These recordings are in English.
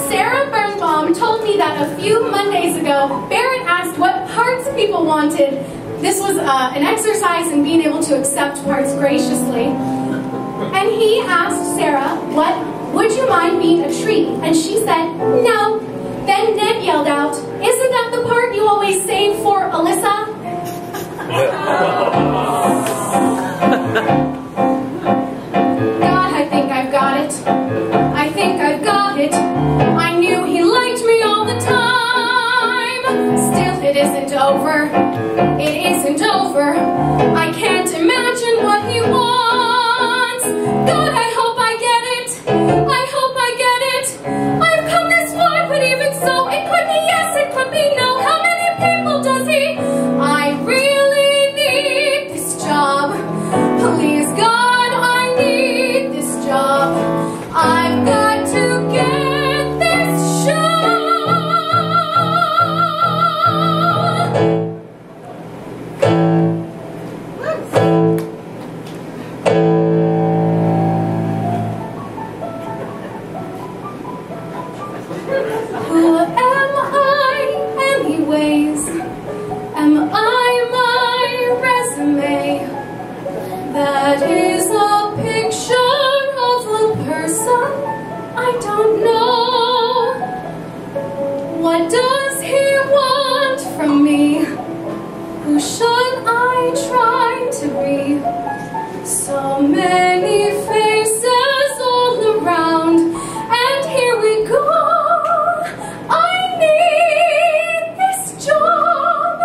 Sarah Birnbaum told me that a few Mondays ago, Barrett asked what parts people wanted. This was an exercise in being able to accept parts graciously. And he asked Sarah, would you mind being a treat? And she said, no. Then Ned yelled out, isn't that the part you always save for Alyssa? God, I think I've got it. I think I've got it. I knew he liked me all the time. Still, it isn't over. It isn't over. I can't imagine what he wants. God, I hope I get it. I hope I get it. I've come this far, but even so, it could be yes, it could be no. How many people does he? I really need this job. Please, God, I need this job. I've got to get this show. Who am I anyways? Am I my resume? That is a picture of a person I don't know. What does he want from me? Who should I try to be? So many faces all around, and here we go. I need this job.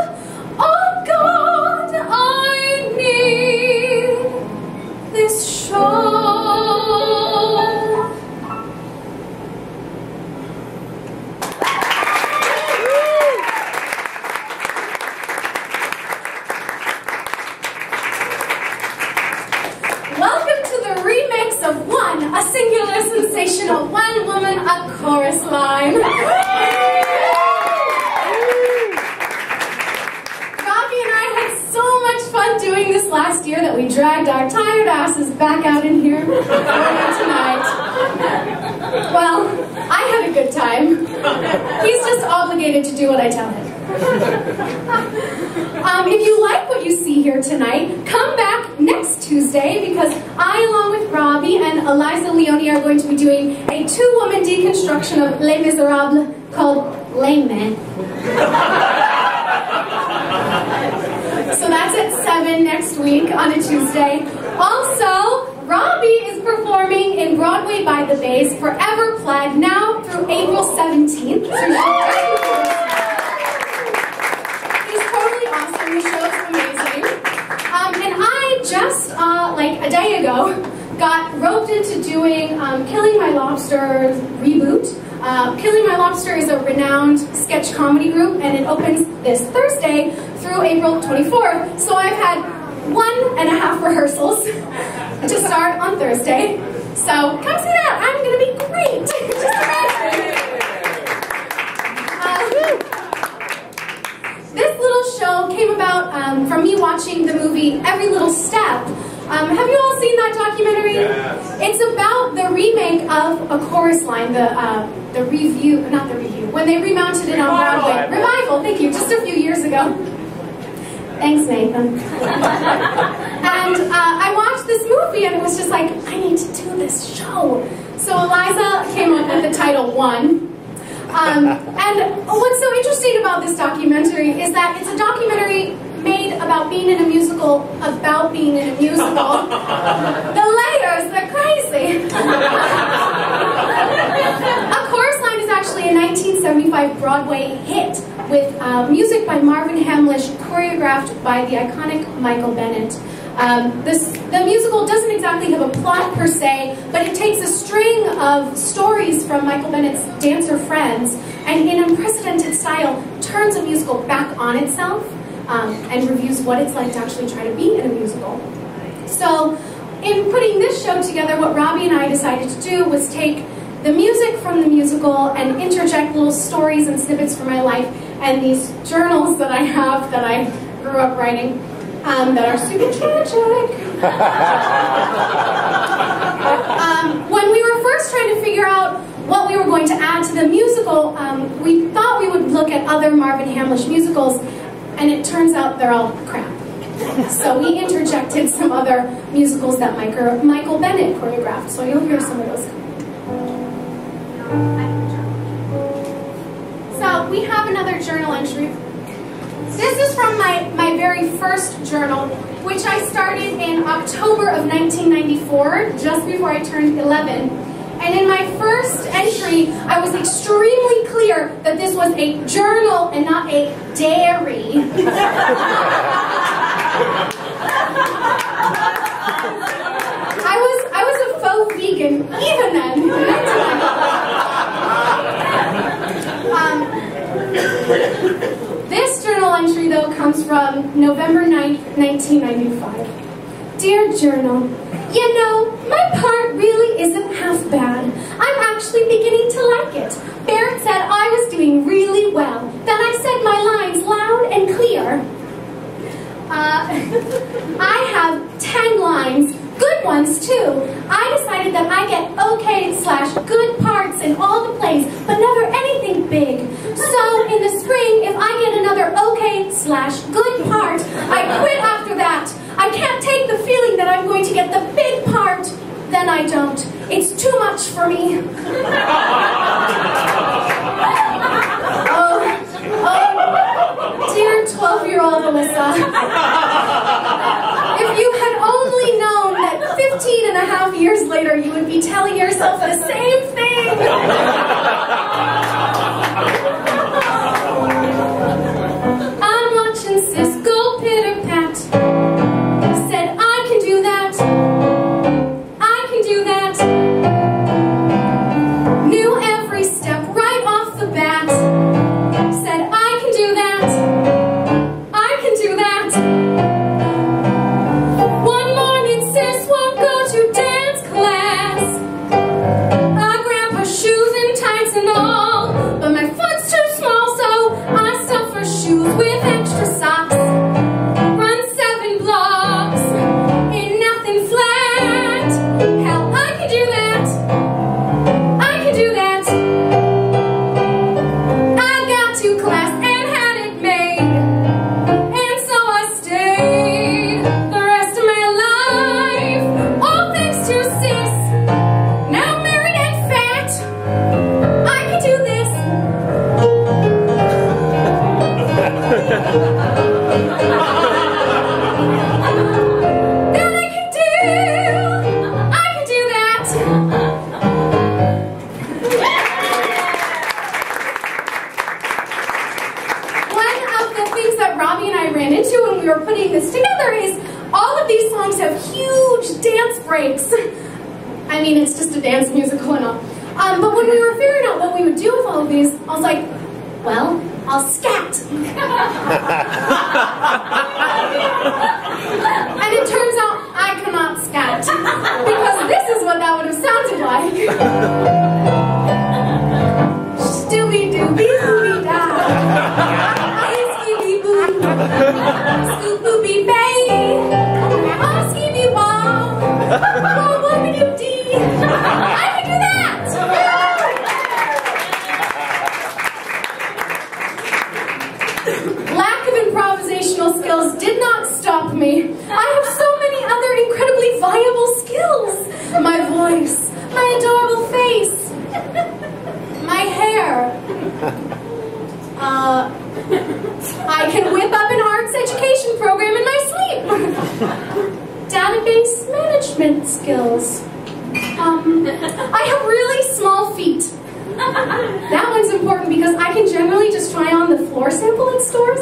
Oh God, I need this show. Welcome to the remix of One, a singular sensational one woman, a chorus line. Robbie and I had so much fun doing this last year that we dragged our tired asses back out in here tonight. Well, I had a good time. He's just obligated to do what I tell him. If you like what you see here tonight, come back next Tuesday because I, along with Robbie and Eliza Leone, are going to be doing a two-woman deconstruction of Les Miserables called Les Men. So that's at 7 next week on a Tuesday. Also, Robbie is performing in Broadway by the Bay's Forever Plaid now through April 17th. He's totally awesome. The show's amazing. And I just, like a day ago, got roped into doing Killing My Lobster's reboot. Killing My Lobster is a renowned sketch comedy group, and it opens this Thursday through April 24th. So I've had 1.5 rehearsals to start on Thursday. So come see that. I'm going to be great. Just imagine. This little show came about from me watching the movie Every Little Step. Have you all seen that documentary? Yes. It's about the remake of A Chorus Line, the review, not the review, when they remounted it on Broadway. Revival, thank you, just a few years ago. Thanks, Nathan. And I watched this movie and it was just like, I need to do this show. So Eliza came up with the title One. And what's so interesting about this documentary is that it's a documentary made about being in a musical, about being in a musical. The layers, they're crazy. A Chorus Line is actually a 1975 Broadway hit with music by Marvin Hamlish, choreographed by the iconic Michael Bennett. The musical doesn't exactly have a plot per se, but it takes a string of stories from Michael Bennett's dancer friends and in unprecedented style turns a musical back on itself and reviews what it's like to actually try to be in a musical. So in putting this show together, what Robbie and I decided to do was take the music from the musical and interject little stories and snippets from my life and these journals that I have that I grew up writing that are super tragic. the musical, we thought we would look at other Marvin Hamlish musicals, and it turns out they're all crap. So we interjected some other musicals that Michael Bennett choreographed, so you'll hear some of those. So we have another journal entry. This is from my very first journal, which I started in October of 1994, just before I turned 11. And in my first entry, I was extremely clear that this was a journal and not a dairy. I was a faux vegan, even then. This journal entry, though, comes from November 9th, 1995. Dear Journal, you know, my part really isn't half bad. I'm actually beginning to like it. Barrett said I was doing really well. Then I said my lines loud and clear. I have 10 lines, good ones too. I decided that I get okay/good parts in all the plays, but never anything big. So in the spring, if I get another okay/good part, I quit after that. I can't take the feeling that I'm going to get the big part. Then I don't. It's too much for me. Oh, dear 12-year-old Alyssa. If you had only known that 15 and a half years later you would be telling yourself the same thing. I'm watching Sis go pitter-pat. Said I can do that. I can do that. Knew every step right off the bat. Said I can do that. I can do that. One morning Sis won't go to dance class. I grab her shoes and tights and all, but my foot's too small, so I stuff her shoes with extra socks. Run 7 blocks in nothing flat. Hell, I can do that. I can do that. I got to class and had it made, and so I stayed the rest of my life. All thanks to Sis. Now married and fat. I can do this. That I can do. I can do that. One of the things that Robbie and I ran into when we were putting this together is all of these songs have huge dance breaks. I mean, it's just a dance musical and all. But when we were figuring out what we would do with all of these, I was like, well, I'll scat. And it turns out I cannot scat, because this is what that would have sounded like. Stooby-dooby-dooby-da. Hey, Scooby-Boo. Scoop-booby-bay. Oh, Scooby-Wow. Oh, whoopie-doo-dee. I can do that. Lack of improvisational skills did not stop me. I have so many other incredibly viable skills. My voice, my adorable face, my hair. I can whip up an arts education program in my sleep. Database management skills. I have really small feet. That one's important because I can generally just try on the floor sample in stores.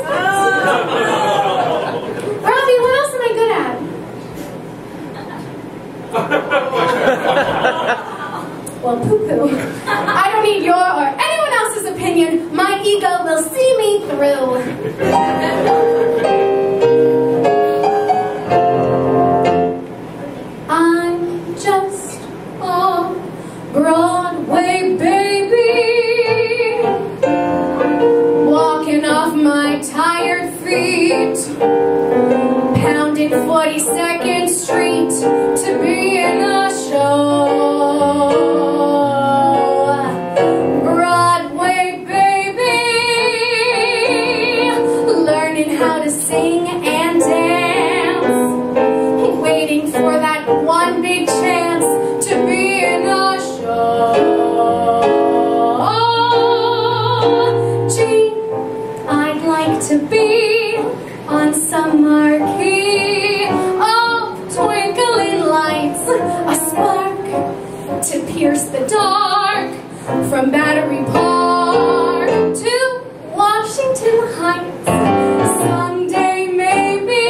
Robbie, what else am I good at? Well, poo-poo. I don't need your or anyone else's opinion. My ego will see me through. I'm just a Broadway baby, walking off my tired feet, pounding 42nd Street to be in a show. Broadway from Battery Park to Washington Heights. Someday maybe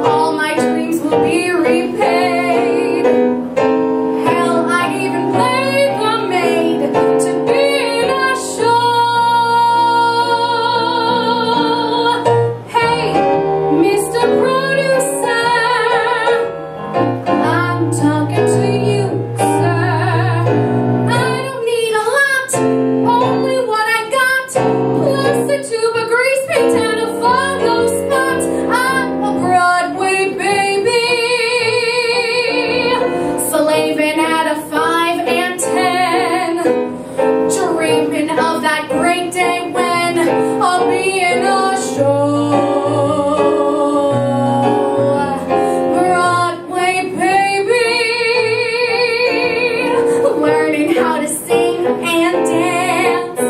all my dreams will be repaid. Hell, I'd even play the maid to be in a show. Hey, Mr. Producer, I'm talking to you, sir. I don't need a lot, only what I got, plus a tube of grease paint and a photo spot. I'm a Broadway baby, slaving at a 5 and 10, dreaming of that great day when I'll be in a show. Broadway baby, learning how to sing and dance,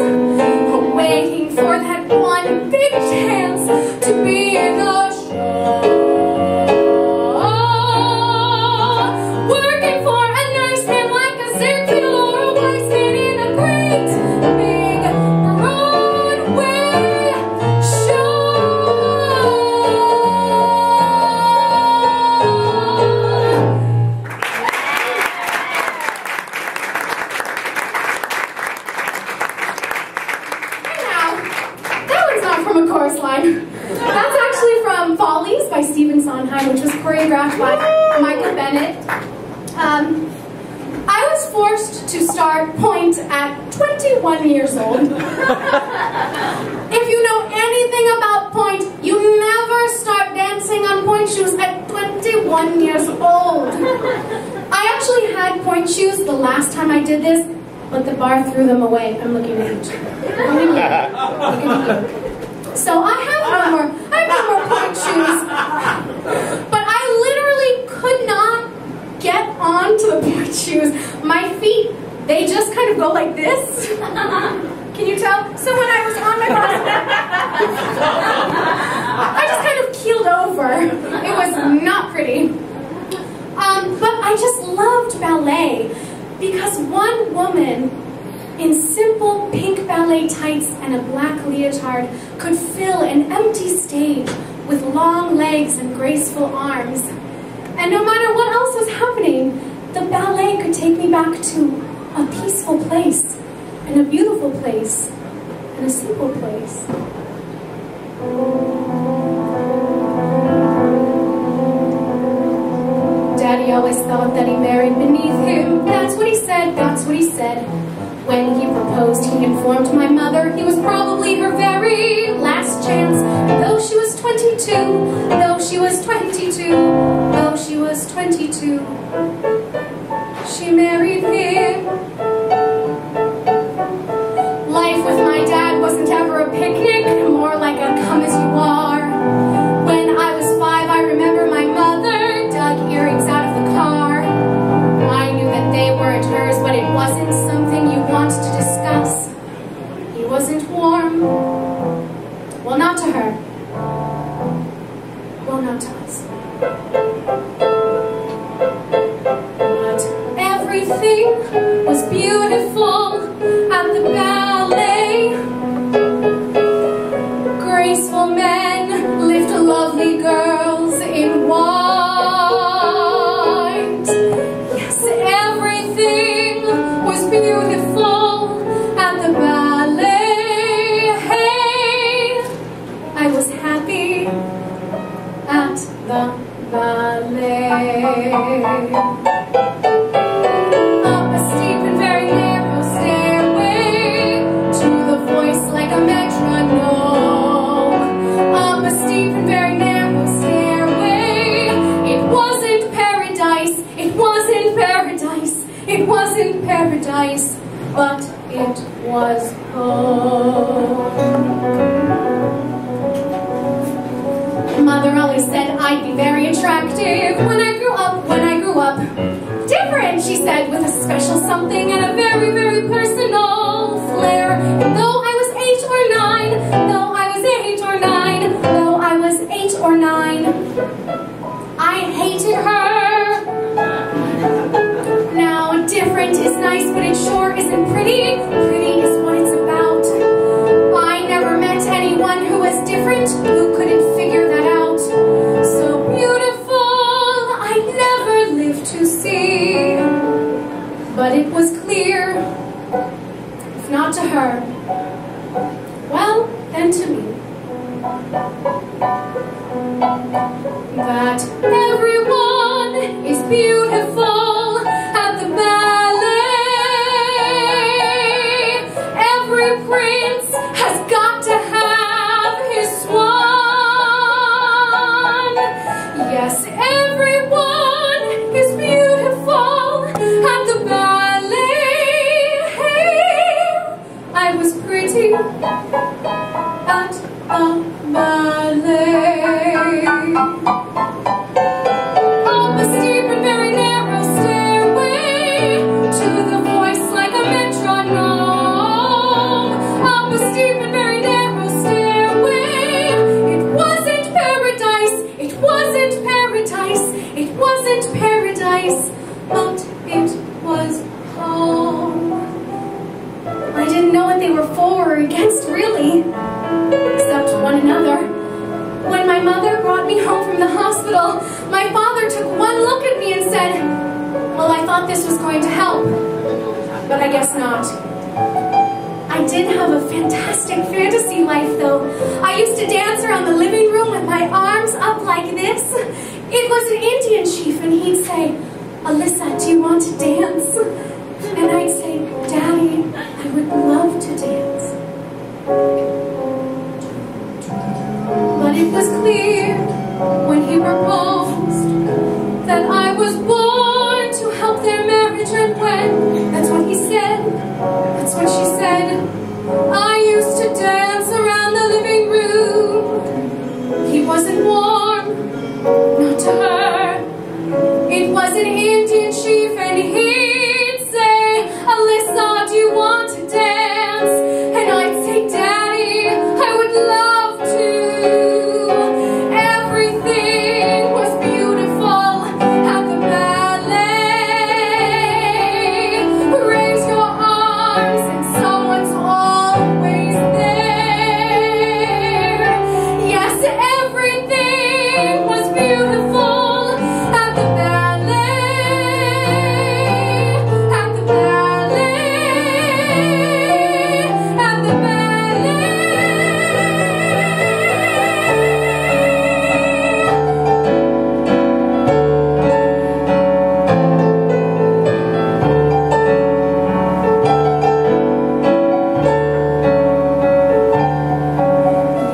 waiting for that one big chance to be in a show. Working for a nice man like a Zirkle or a wise man in a great big Broadway show. And now, that one's not from a chorus line. That's actually from Follies by Stephen Sondheim, which was choreographed by Michael Bennett. I was forced to start pointe at 21 years old. If you know anything about pointe, you never start dancing on pointe shoes at 21 years old. I actually had pointe shoes the last time I did this, but the bar threw them away. I'm looking at you. Looking at you. So I have no more pointe shoes. But I literally could not get onto the pointe shoes. My feet, they just kind of go like this. Can you tell? So when I was on my bottom, I just kind of keeled over. It was not pretty. But I just loved ballet because one woman in simple pink ballet tights and a black leotard could fill an empty stage with long legs and graceful arms. And no matter what else was happening, the ballet could take me back to a peaceful place, and a beautiful place, and a simple place. Daddy always thought that he married beneath him. That's what he said, that's what he said. When he proposed, he informed my mother he was probably her very last chance. And though she was 22, though she was 22, though she was 22, she married him. Life with my dad wasn't ever a picnic, more like a come as you are. When I was 5, I remember my mother dug earrings out of the car. I knew that they weren't hers, but it wasn't something you wanted to discuss. He wasn't warm. Well, not to her. Well, not to us. But everything was beautiful at the ballet. Graceful men lift lovely girls in white. Yes, everything was beautiful at the ballet. Hey, I was happy at the ballet. Up a steep and very narrow stairway to the voice like a metronome. Up a steep and very narrow stairway. It wasn't paradise, it wasn't paradise, it wasn't paradise, but it was home. Mother always said I'd be very attractive when I grew up, when I grew up. Different, she said, with a special something and a very, very personal flair. And though I was 8 or 9, though I was 8 or 9, though I was 8 or 9, I hated her. Now different is nice. nice, but it sure isn't pretty. Pretty is what it's about. I never met anyone who was different, who couldn't figure that out. So beautiful, I never lived to see. But it was clear, if not to her, well, then to me, that everyone is beautiful at the ballet. Every prince has got to have his swan. Yes, everyone is beautiful at the ballet. Hey, I was pretty at the ballet. Up a steep and very narrow stairway to the voice like a metronome. Up a steep and very narrow stairway. It wasn't paradise, it wasn't paradise, it wasn't paradise, but it was home. I didn't know what they were for or against, really, except one another. When my mother brought me home from the hospital, my father took one look at me and said, well, I thought this was going to help, but I guess not. I did have a fantastic fantasy life, though. I used to dance around the living room with my arms up like this. It was an Indian chief, and he'd say, Alyssa, do you want to dance? And I'd say, Daddy, I would love to dance. But it was clear when he proposed that I was born to help their marriage, and when, that's what he said, that's what she said, I used to dance around the living room. He wasn't warm, not to her. It was an Indian chief, and he'd say, Alyssa, do you want to dance? And I'd say, Daddy, I would love to. Everything was beautiful at the ballet. Raise your arms and someone's always there. Yes, everything was beautiful at the ballet. At the ballet. At the ballet.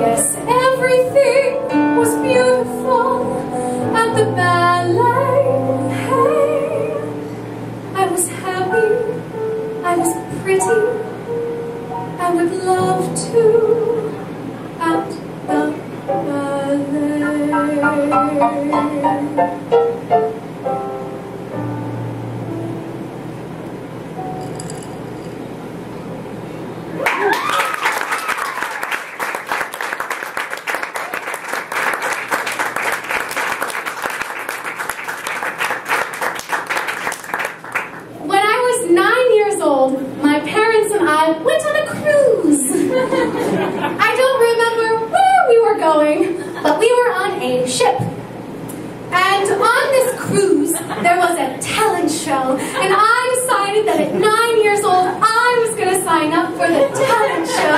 Yes, everything was beautiful at the ballet. Hey, I was happy, I was pretty, I would love to at the ballet. When I was 9 years old, my parents and I went on a cruise. I don't remember where we were going, but we were on a ship. And on this cruise, there was a talent show, and I decided that at 9 years old, I was going to sign up for the talent show.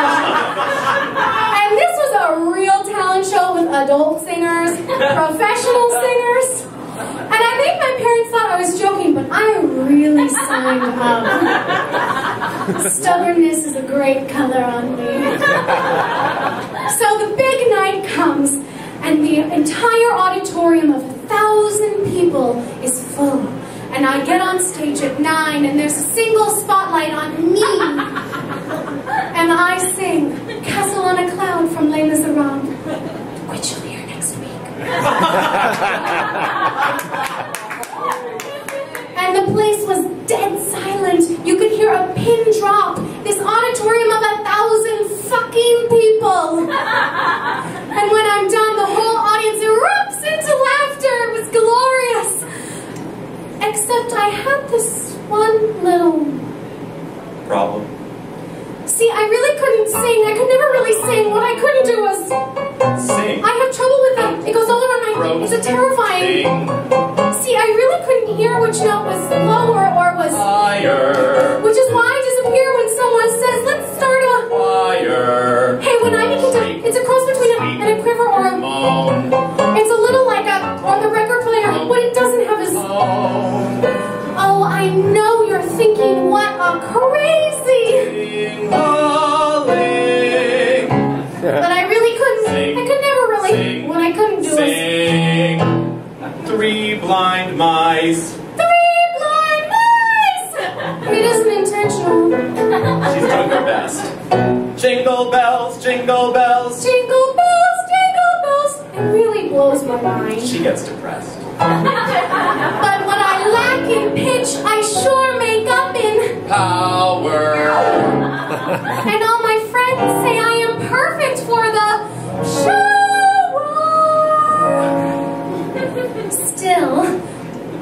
And this was a real talent show with adult singers, professional singers. And I think my parents thought I was joking, but I really signed up. Stubbornness is a great color on me. So the big night comes, and the entire auditorium of 1,000 people is full. And I get on stage at 9, and there's a single spotlight on me. And I sing Castle on a Cloud from Les Miserables, which you'll hear next week. And the place was dead silent. You could hear a pin drop. This auditorium of 1,000 fucking people. And when I'm done, the whole audience erupts into laughter. It was glorious. Except I had this one little problem? See, I really couldn't sing. I could never really sing. What I couldn't do was... Sing. I have trouble with it. It goes all around my... It's a terrifying... See, I really couldn't hear which note was lower or was... Higher. Which is why I disappear when someone says, let's start a... Higher. Hey, when I begin to... It's a cross between a quiver or a... Moan. It's a little like a... on the record player, when it doesn't have a... Oh, I know you're thinking, what a crazy... But I really couldn't. Sing. I could never really. Sing. What I couldn't do Sing. was. 3 blind mice. 3 blind mice! It isn't intentional. She's doing her best. Jingle bells, jingle bells. Jingle bells, jingle bells. It really blows my mind. She gets depressed. But what I lack in pitch, I sure make up in power. And all my friends say I am perfect for the show. Still,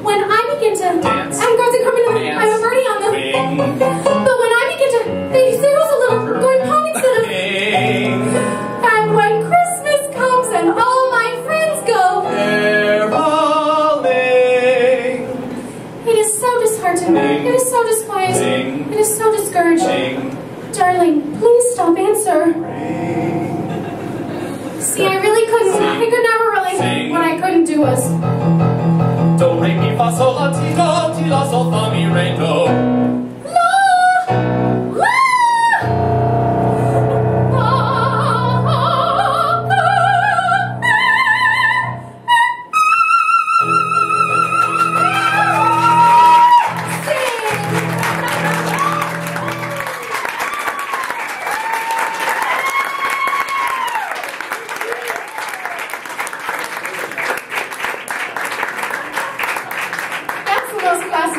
when I begin to dance, I'm going to come in. I'm already on the wing. But when I begin to, there was a little going pong instead of. And when Christmas comes and all my friends go, caroling. It is so disheartening. It is so disquieting. It is so discouraging. Darling, please stop answer. See, I really couldn't. I could never really. What I couldn't do was. Do, re, mi, fa, sol, la, ti, do, ti, la, sol, fa, mi, re, do.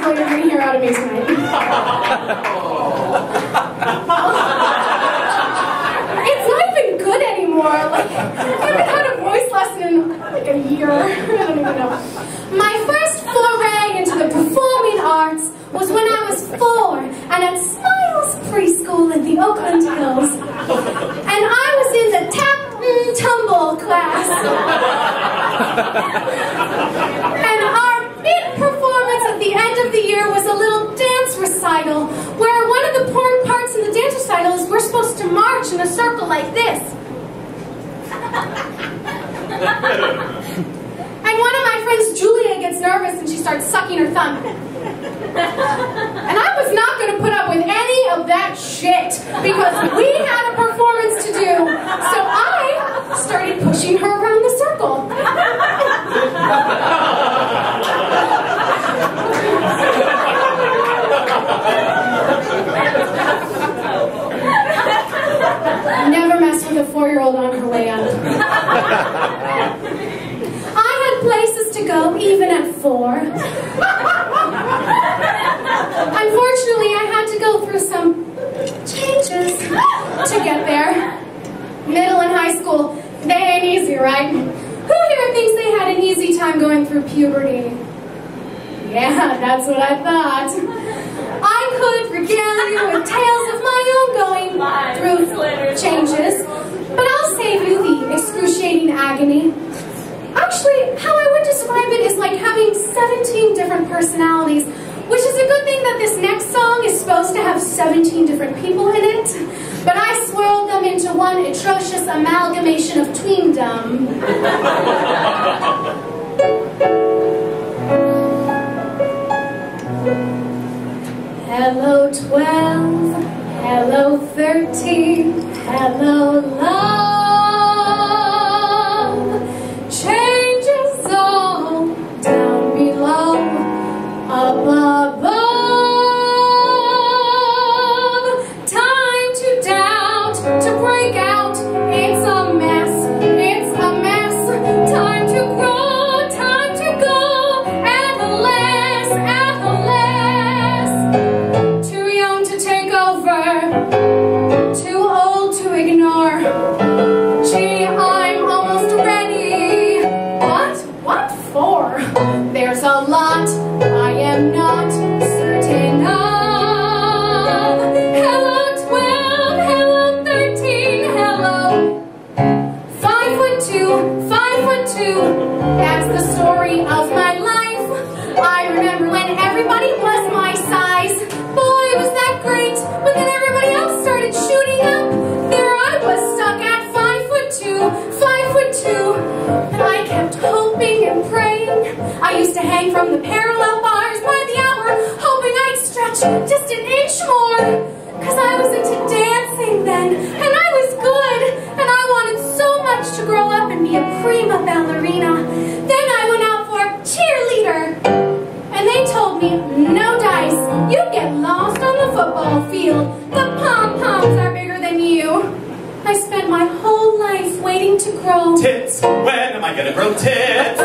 You're going to hear out of me tonight. It's not even good anymore. Like, I haven't had a voice lesson in like a year. I don't even know. My first foray into the performing arts was when I was 4 and at Smiles Preschool in the Oakland Hills. And I was in the tap and tumble class. And our big performance at the end of the year was a little dance recital where one of the important parts in the dance recital is we're supposed to march in a circle like this. And one of my friends, Julia, gets nervous and she starts sucking her thumb. And I was not going to put up with any of that shit because we had a performance to do. So I started pushing her around the circle. Never mess with a 4-year-old on her way up. I had places to go even at 4. Unfortunately, I had to go through some changes to get there. Middle and high school, they ain't easy, right? Who here thinks they had an easy time going through puberty? Yeah, that's what I thought. I could regale you with tales of my own going through changes, but I'll save you the excruciating agony. Actually, how I would describe it is like having 17 different personalities, which is a good thing that this next song is supposed to have 17 different people in it, but I swirled them into one atrocious amalgamation of tweendom. Hello 12, hello 13, hello love. Change is all down below, up above. Time to doubt, to break out. It's a mess, it's a mess. Time to grow, time to go. Atheless, Atheless. Too young to take over, too old to ignore. Gee, I'm almost ready. What? What for? There's a lot I am not certain of. I remember when everybody was my size. Boy, was that great. But then everybody else started shooting up. There I was stuck at 5'2", 5'2". And I kept hoping and praying. I used to hang from the parallel bars by the hour, hoping I'd stretch just an inch more. Cause I was into dancing then, and I was good, and I wanted so much to grow up and be a prima ballerina. Then I went out for cheerleader, and they told me, no dice, you get lost on the football field. The pom-poms are bigger than you. I spent my whole life waiting to grow tits. When am I gonna grow tits?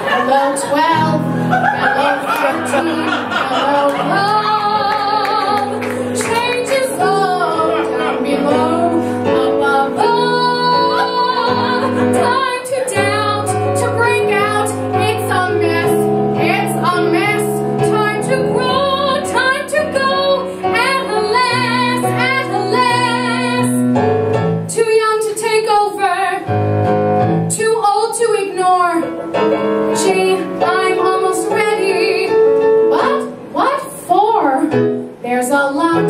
Hello 12, hello 13, hello love. Change is all down below, up above. Time to doubt, to break out. It's a mess, it's a mess. Time to grow, time to go. Alas, alas. Too young to take over, too old to ignore. Gee, I'm almost ready. But what for? There's a lot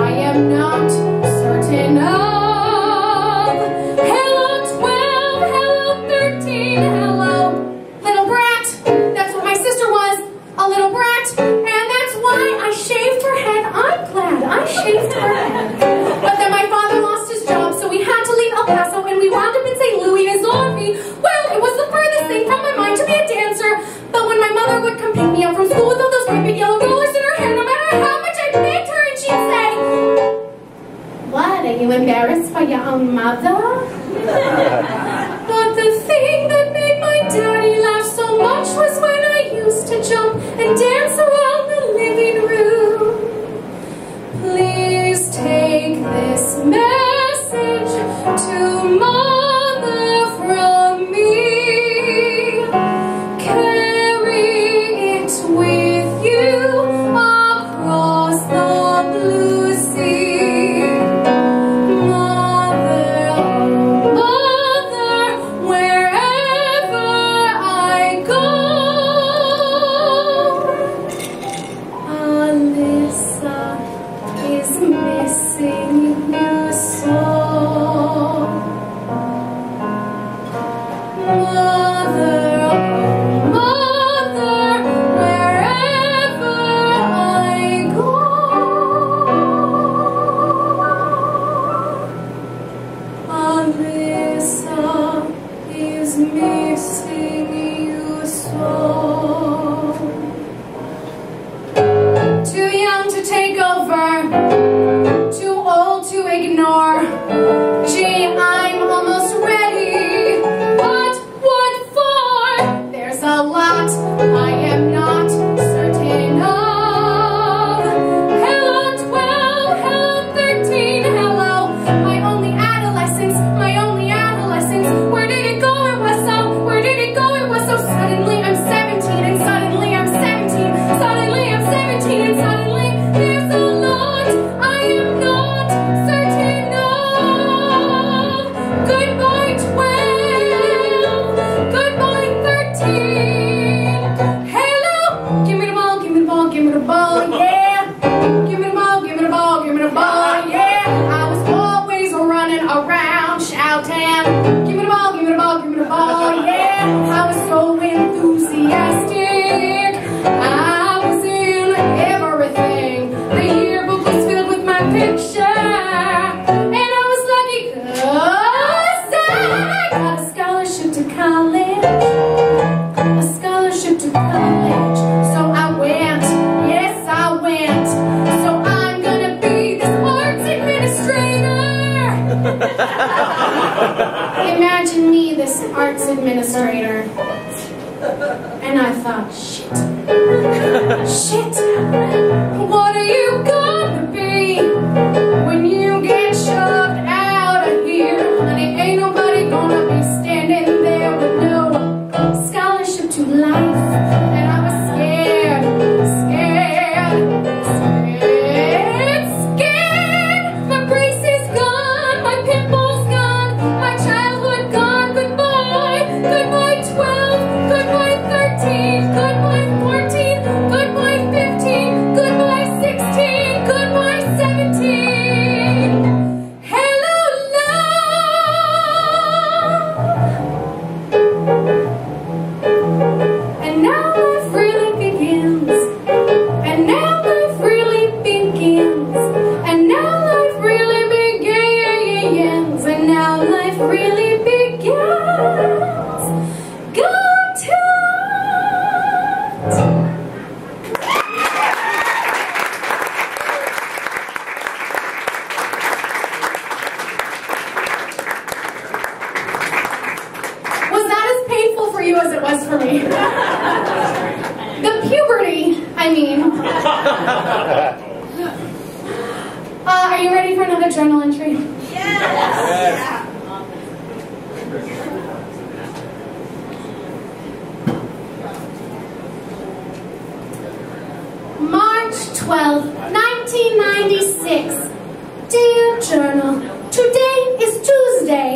I am not certain of. Hello 12, hello 13, hello little brat. That's what my sister was, a little brat. And that's why I shaved her head. I'm glad I shaved her head. But then my father lost his job, so we had to leave El Paso, and we wound up in St. Louis, Missouri. Well, it was the furthest thing from my mind to be a dancer. But when my mother would come pick me up from school with all those great big yellow rollers in her hair, no matter how much I begged her, and she'd say, what, are you embarrassed by your own mother? But the thing that made my daddy laugh so much was when I used to jump and dance around the living room. Please take this message to Mother from me. Carry it with you across the blue sea. Mother, oh mother, wherever I go, Alyssa is missing you so. Mother, oh mother, wherever I go, Alyssa is missing you so. Too young to take over, too old to ignore. Gee, I'm almost ready, but what for? There's a lot I am not certain of. Hello 12, hello 13, hello. My only adolescence, my only adolescence. Where did it go? It was so, where did it go? It was so. Suddenly I'm 17, and suddenly I'm 17. Suddenly I'm 17, and suddenly there's a lot I am not certain of. Goodbye 12, goodbye 13. Hello, give me the ball, give me the ball, give me the ball, yeah. Give me the ball, give me the ball, give me the ball, yeah. I was always running around shouting, give me the ball, give me the ball, give me the ball, yeah. I was so enthusiastic. I was in everything. The yearbook was filled with my picture, and I was lucky 'cause I got a scholarship to college. A scholarship to college. So I went, yes I went. So I'm gonna be this arts administrator. Imagine me, this arts administrator. And I thought, shit. Shit. What are you gonna be when you get shoved out of here? Honey, ain't nobody gonna be standing there with no scholarship to life. And I was scared, scared, scared, scared. My brace is gone, my pimple's gone, my childhood gone. Goodbye, goodbye 12. was for me. The puberty, I mean. Are you ready for another journal entry? Yes! March 12th, 1996. Dear Journal, today is Tuesday.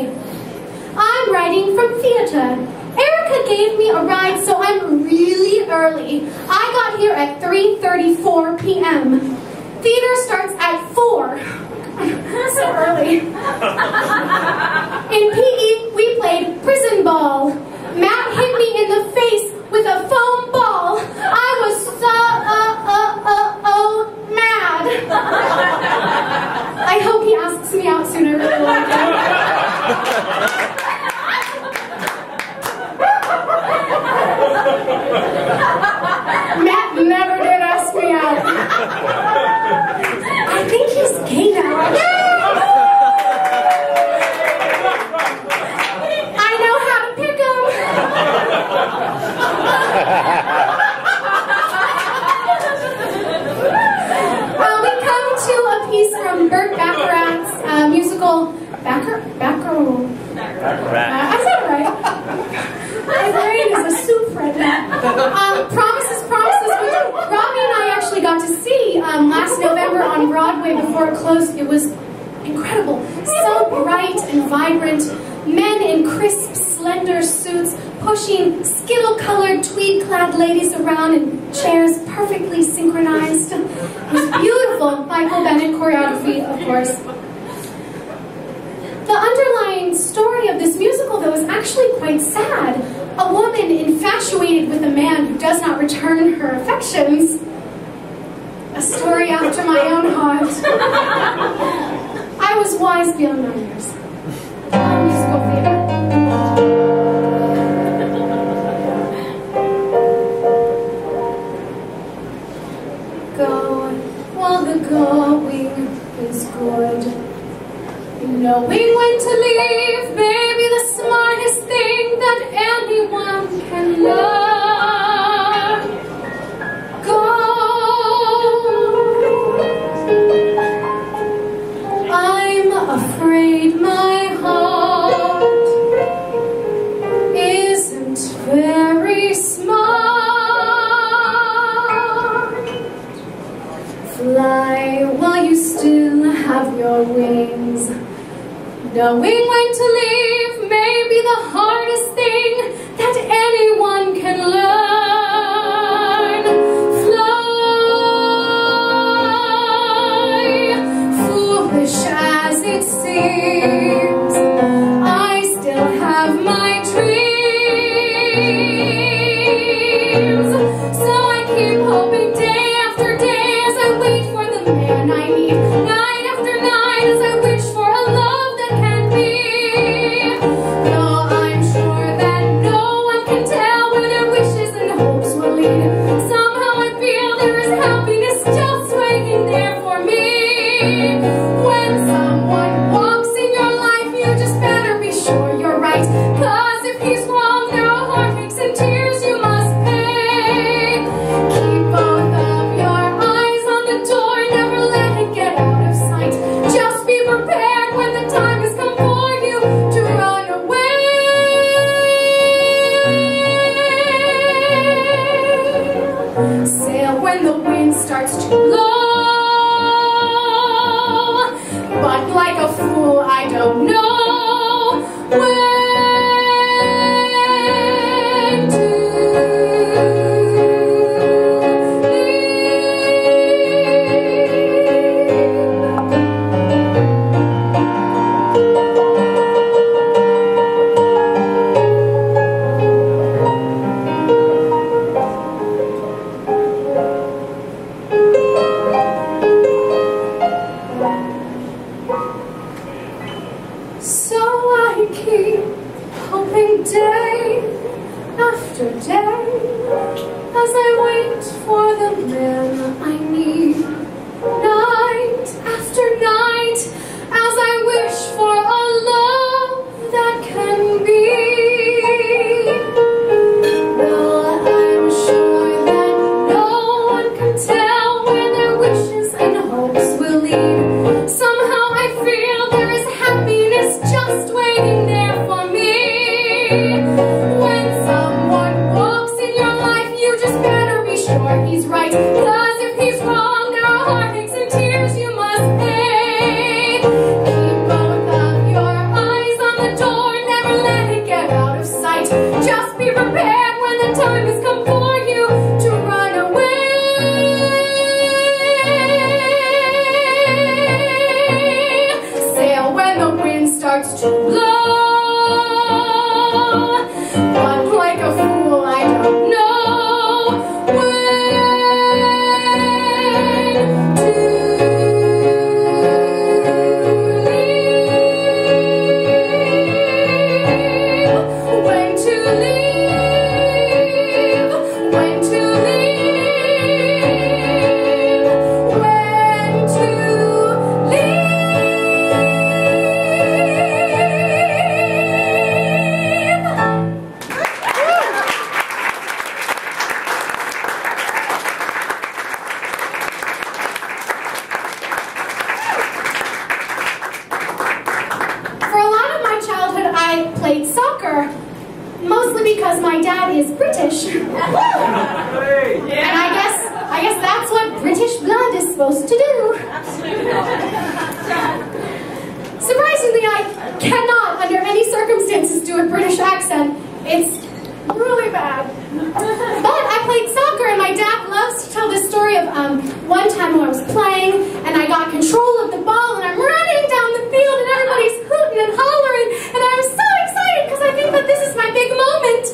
I'm writing from theater. Erica gave me a ride, so I'm really early. I got here at 3:34 p.m. Theater starts at 4. So early. In PE, we played prison ball. Matt hit me in the face with a foam ball. I was so mad. I hope he asks me out soon. I really like him. Matt never did ask me out. I think he's gay now. I know how to pick him. We come to a piece from Burt Bacharach's musical Baccarat. I said it right. My brain is a soup right now. Promises, which Robbie and I actually got to see last November on Broadway before it closed. It was incredible. So bright and vibrant. Men in crisp, slender suits pushing skittle-colored, tweed-clad ladies around in chairs perfectly synchronized. It was beautiful. Michael Bennett choreography, of course. The underlying story of this musical, though, is actually quite sad. A woman infatuated with a man who does not return her affections. A story after my own heart. I was wise beyond my years. Musical theater. Go while the going is good. Knowing when to leave may be the smartest thing that anyone can learn. Go. I'm afraid my heart isn't very smart. Fly while you still have your wings. Knowing when to leave may be the hardest thing that anyone can learn. Fly, foolish as it seems, I still have my dreams. So I keep hoping day after day as I wait for the man I need. Night after night as I wish for a love. Somehow I feel there is happiness just waiting there for me. When someone walks in your life, you just better be sure you're right. 'Cause if he's wrong, there are heartaches and tears you must pay. Keep both of your eyes on the door, never let it get out of sight. Just be prepared when the time has come for you to run away. Sail when the wind starts to blow, but like a fool I don't know when to as I wait for the man I need. Night after night, as I wish for a love that can be. right. 'Cause if he's wrong, there are heartaches and tears you must pay. Keep both of your eyes on the door, never let it get out of sight. Just be prepared when the time has come for you to run away. Sail when the wind starts to blow. But like a fool, I don't know when to leave. When to leave. When to leave. When to leave. For a lot of my childhood, I played soccer, mostly because my dad is British. And I guess that's what British blood is supposed to do. Surprisingly, I cannot, under any circumstances, do a British accent. It's really bad. But I played soccer, and my dad loves to tell this story of one time when I was playing, and I got control of the ball, and I'm running down the field, and everybody's hooting and hollering, and I'm so excited because I think that this is my big moment,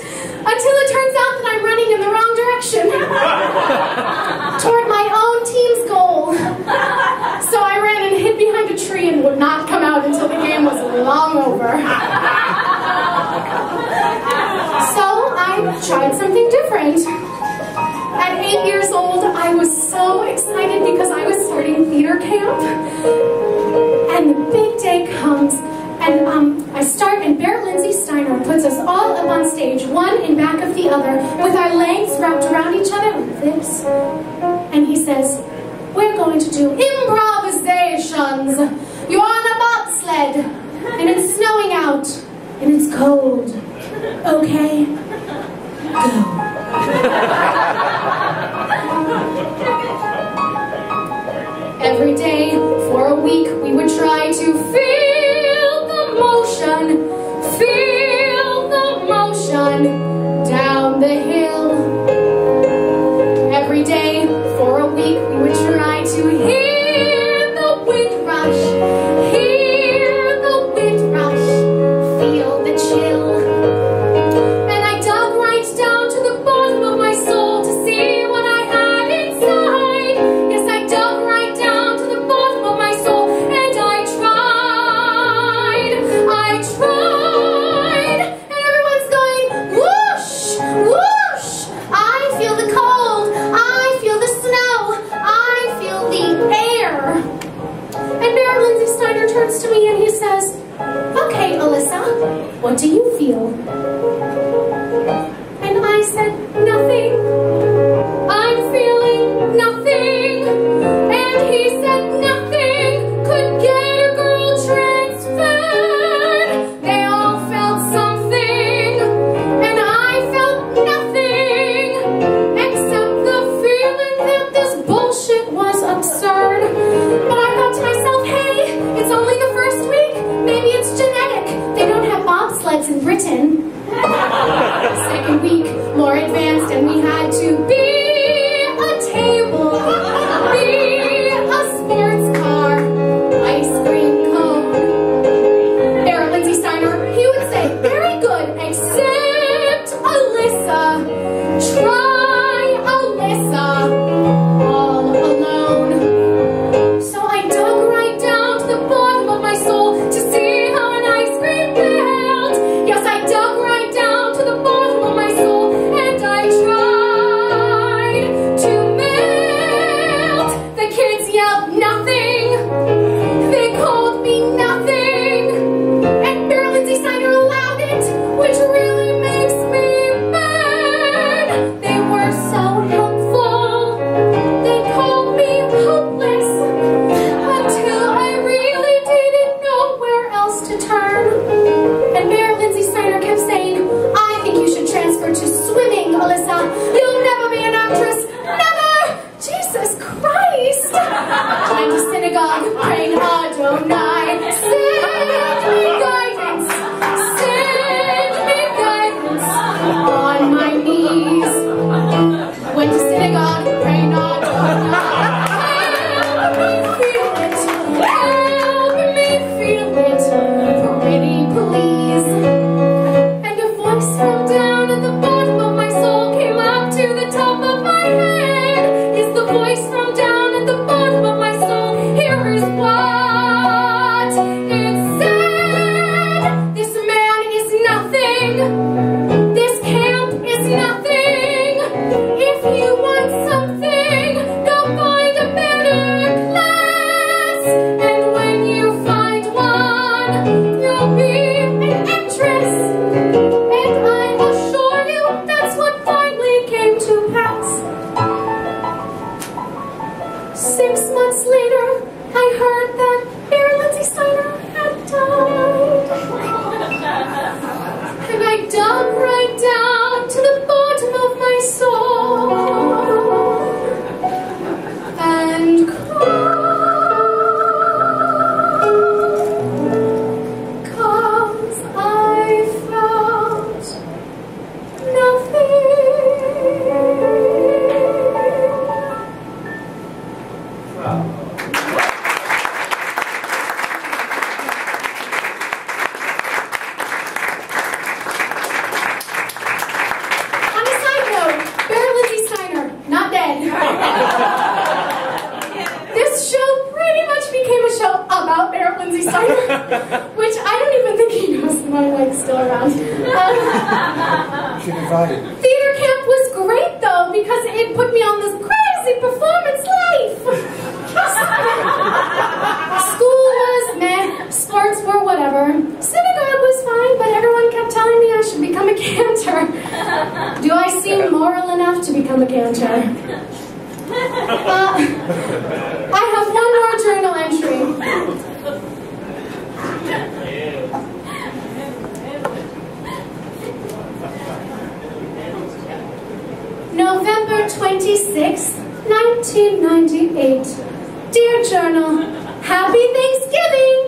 until it turns out that I'm running in the wrong direction toward my own team's goal. So I ran and hid behind a tree and would not come out until the game was long over. So I tried something different. At 8 years old, I was so excited because I was starting theater camp. And the big day comes, and I start, and Alyssa Stone puts us all up on stage, one in back of the other, with our legs wrapped around each other like this. And he says, we're going to do improvisations. You're on a bobsled, and it's snowing out, and it's cold. Okay? Go. Every day for a week we would try to feel the motion down the hill. Every day for a week we would try to hear the wind rush, feel the chill. And I dug right down to the bottom of my soul to see what I had inside. Yes, I dug right down to the bottom of my soul, and I tried. And everyone's going, whoosh, whoosh. I feel the cold, I feel the snow, I feel the air. And Alyssa Stone turns to me and he says, okay, Alyssa, what do you feel? And I said, nothing. I'm feeling nothing. And he said, nothing could get a girl transferred. They all felt something, and I felt nothing, except the feeling that this bullshit was absurd. But I thought to myself, hey, it's only the first week. Maybe it's genetic. They don't have bobsleds in Britain. Second week, more advanced, and we had to be a table, be a sports car, ice cream cone. Alyssa Stone, he would say, very good, except Alyssa. Try Alyssa all alone. So I dug right down to the bottom of my soul to see how an ice cream felt. Yes, I dug right down to the bottom of my soul, and I tried to melt. The kids yelled nothing. They called me nothing. And Alyssa Stone allowed it, which really makes me mad. They Theater camp was great though because it put me on this crazy performance life. School was meh, sports were whatever. Synagogue was fine, but everyone kept telling me I should become a cantor. Do I seem moral enough to become a cantor? I have one more journal entry. November 26th, 1998. Dear Journal, Happy Thanksgiving!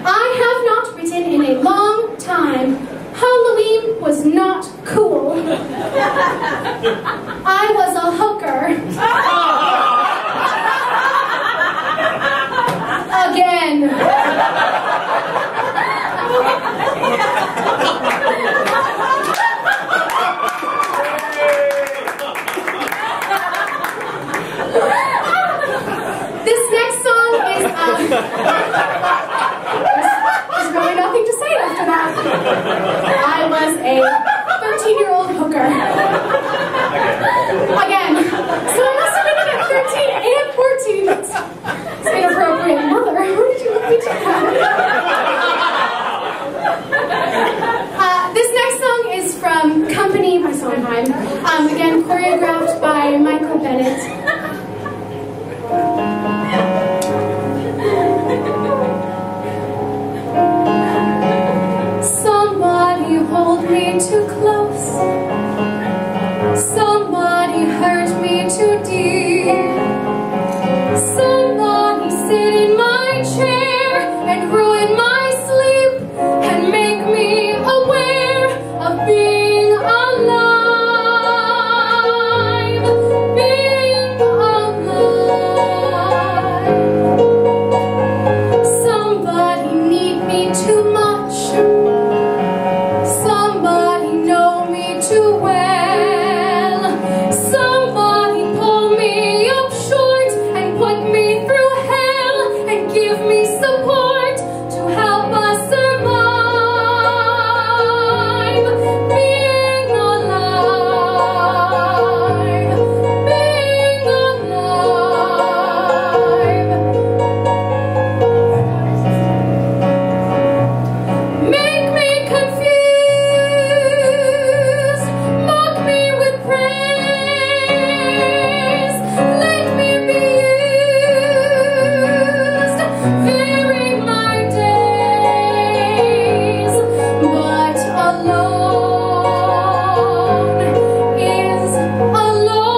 I have not written in a long time. Halloween was not cool. I was a hooker. Again. This next song is there's really nothing to say after that. I was a 13-year-old hooker. Again. So I must have been at 13 and 14. It's inappropriate. Mother, where did you let me do that? This next song is from Company by Sondheim. Again, choreographed by Michael Bennett. Somebody hold me too close. Somebody hurt me too deep. Somebody sit in my chair and ruin my sleep and make me aware of being alive, being alive. Somebody need me too much. Somebody know me too well. Somebody pull me up short and put me through hell and give me support to help us survive. Being alive, being alive. Make me confused, mock me with praise, let me be used, vary my days, but alone is alone,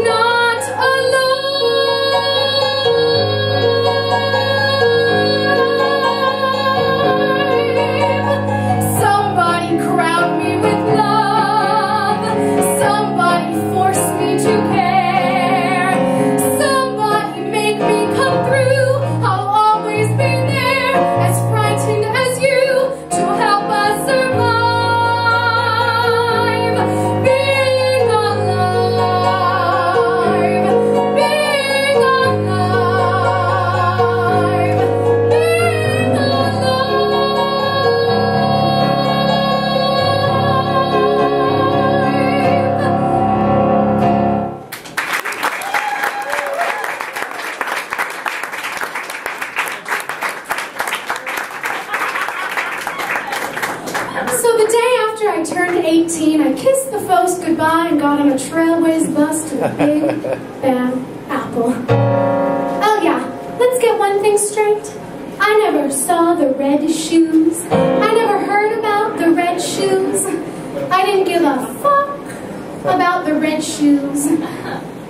not alive. Somebody crown me with love. Somebody force me to care. Somebody make me come through. I'll always be there, as frightened as you, to help us survive. Being alive, being alive, being So the day after I turned 18, I kissed the folks goodbye and got on a Trailways bus to the Big Bad Apple. Oh yeah, let's get one thing straight. I never saw the red shoes. I never heard about the red shoes. I didn't give a fuck about the red shoes.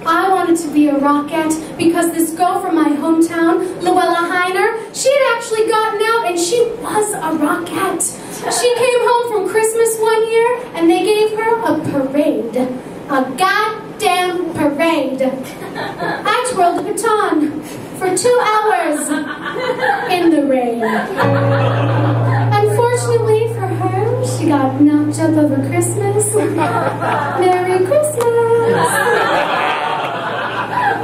I wanted to be a rockette because this girl from my hometown, Luella Heiner, she had actually gotten out and she was a rockette. She came home from Christmas one year and they gave her a parade. A goddamn parade. I twirled a baton for 2 hours in the rain. Unfortunately for her, she got knocked up over Christmas. Merry Christmas!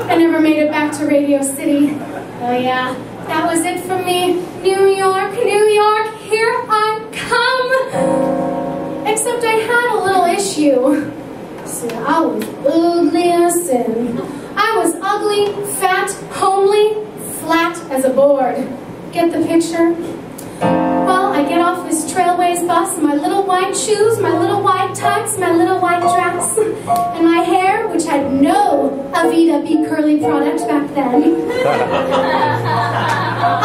I never made it back to Radio City. Oh yeah, that was it for me. New York, New York, here I come. except I had a little issue. See, I was ugly as sin. I was ugly, fat, homely, flat as a board. Get the picture? Well, I get off this Trailways bus in my little white shoes, my little white tux, my little white dress, and my hair, which had no Avita Be Curly product back then.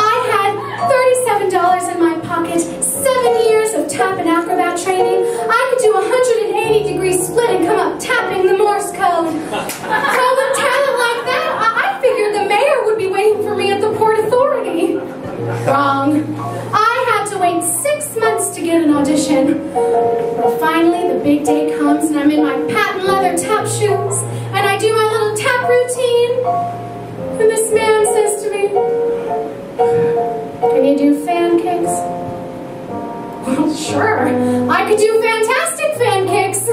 I had $37 in my pocket, 7 years of tap and acrobat training. I could do a 180-degree split and come up tapping the Morse code. So with talent like that, I figured the mayor would be waiting for me at the Port Authority. Wrong. I had to wait 6 months to get an audition. But finally, the big day comes and I'm in my patent leather tap shoes and I do my little tap routine. And this man says to me, "Can you do fan kicks?" Well, sure. I could do fantastic fan kicks.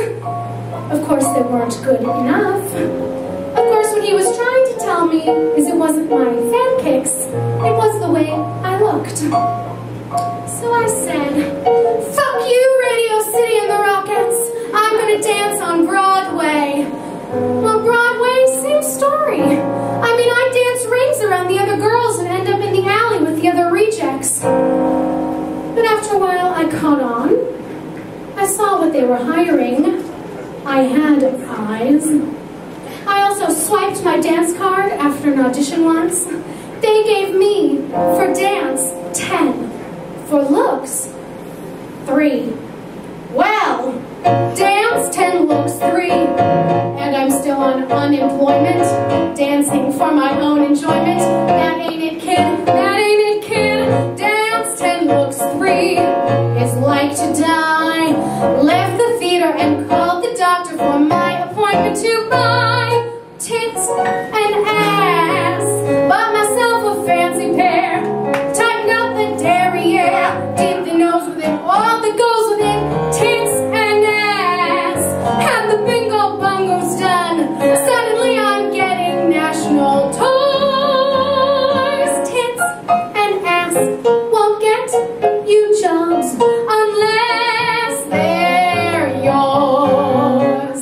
Of course, they weren't good enough. Of course, what he was trying to tell me is it wasn't my fan kicks. It was the way I looked. So I said, "Fuck you, Radio City and the Rockettes. I'm gonna dance on Broadway." Well, Broadway, same story. I mean, I dance rings around the other girls and end up in the alley with the other rejects. But after a while, I caught on. I saw what they were hiring. I had eyes. I also swiped my dance card after an audition once. They gave me, for dance, 10. For looks, 3. Well, dance, 10, looks, 3. And I'm still on unemployment, dancing for my own enjoyment. That ain't it, kid. That ain't it, kid. Dance, 10, looks, 3. Is like to die. Left the theater and called the doctor for my appointment to buy tits and ass. Bought myself a fancy pair. Tightened up the derriere. Did the nose with it, all that goes with it. Tits and ass. Had the bingo bongos done. Suddenly I'm getting national toys. Tits and ass won't get you jobs unless they're yours.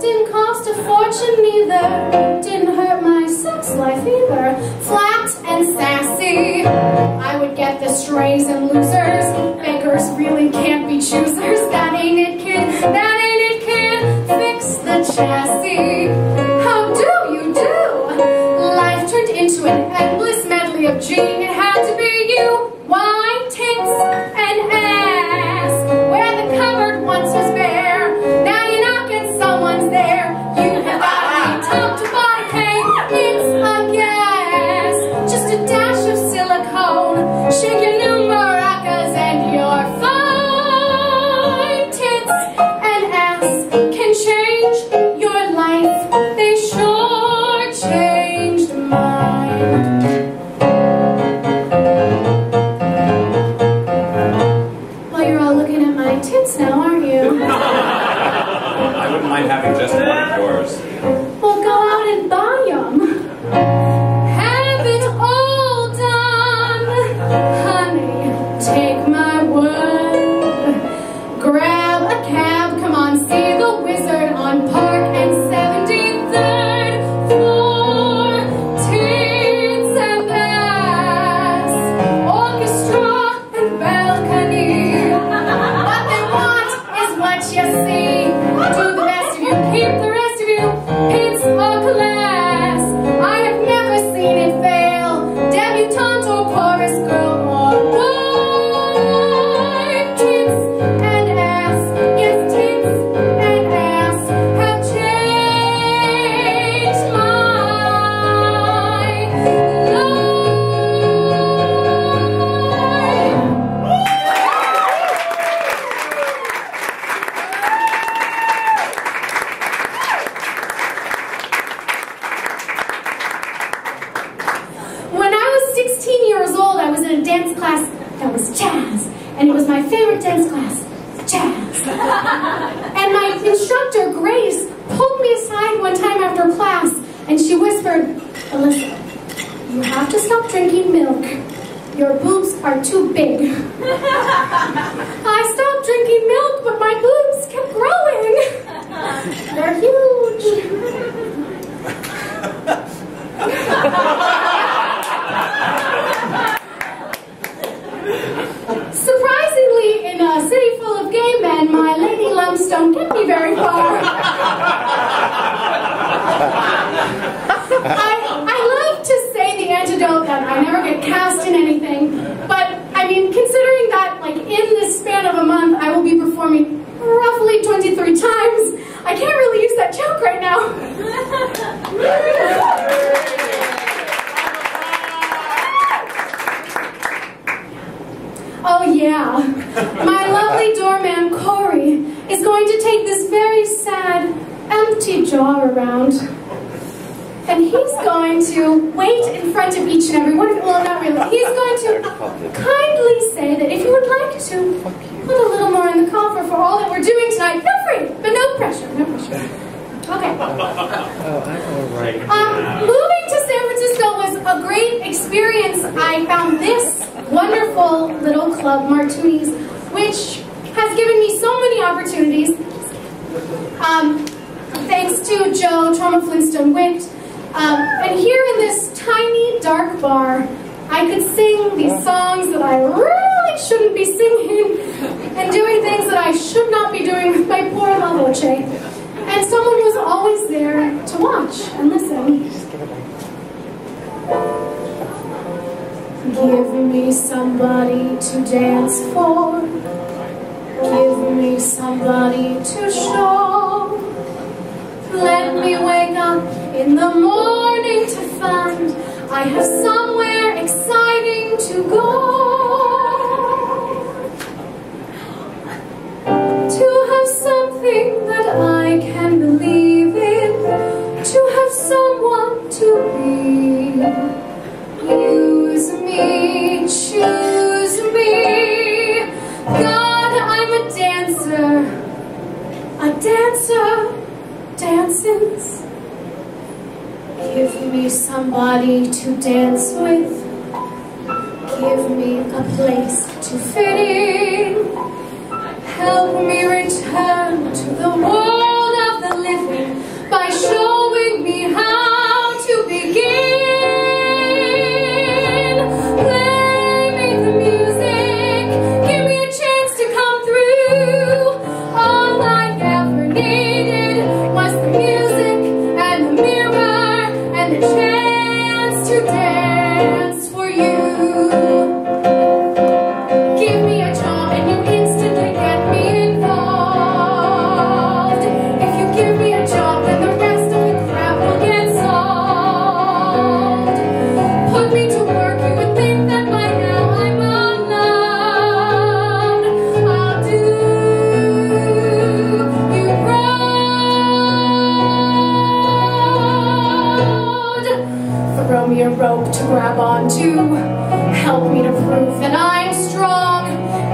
Didn't cost a fortune either. Didn't hurt my sex life either. Flat and sassy. I would get the strays and losers. Beggars really can't be choosers. That ain't it, kid. That ain't it, kid. Fix the chassis. How do you do? Life turned into an endless medley of G. It had to be you. Why? Tits and ass. Where the cupboard once was bare. Now you knock and someone's there. You have got to be top to bottom, hey. It's a gas. Just a dash of silicone. Shake your new maracas and you're fine. Tits and ass can change your life. They sure changed mine. Well, you're all looking at my tits now, aren't you? I wouldn't mind having just one of yours. Well, go out and buy them. Have it all done. Honey, take my word. Grab a cab, come on, see the wizard on Park and 73rd floor. Tits and ass, orchestra and balcony. What they want is what you see. Do the best of you, keep the rest of you. It's a class. I have never seen it fail. Debutante or chorus girl or boy. Tits and ass, yes, tits and ass have changed my life. When I was 16 years old, I was in a dance class that was jazz, and it was my favorite dance class, jazz. And my instructor, Grace, pulled me aside one time after class, and she whispered, "Alyssa, you have to stop drinking milk. Your boobs are too big." I stopped drinking milk, but my my boobs kept growing. They're huge. Surprisingly, in a city full of gay men, my lady lumps don't get me very far. I love to say the antidote that I never get cast in anything, but I mean, considering that, like, in this span of a month, I will be performing roughly 23 times, I can't really use that joke right now. Oh yeah, my lovely doorman Corey is going to take this very sad, empty jar around, and he's going to wait in front of each and every one of them. Well, not really. He's going to kindly say that if you would like to put a little more in the coffer for all that we're doing tonight, feel free, but no pressure, no pressure. Okay. Moving to San Francisco was a great experience. I found this wonderful little club, Martuni's, which has given me so many opportunities. Thanks to Joe, Trauma Flintstone Witt. And here in this tiny, dark bar, I could sing these songs that I really shouldn't be singing and doing things that I should not be doing with my poor La Voce. And someone was always there to watch and listen. Give me somebody to dance for. Give me somebody to show. Let me wake up in the morning to find I have somewhere exciting to go. To have something that I can believe in. To have someone to be. Use me, choose me. God, I'm a dancer. A dancer dances. Give me somebody to dance with. Give me a place to fit in. Help me return to the world of the living by showing me how to begin. Play me the music. Give me a chance to come through. All I ever needed was the music and the mirror and the chance to dance for you. Give me a job and you instantly get me involved. If you give me a job, then the rest of the crap will get solved. Put me to work, you would think that by now I'm unloved. I'll do you proud. Throw me a rope to grab onto. Help me to prove that I'm strong.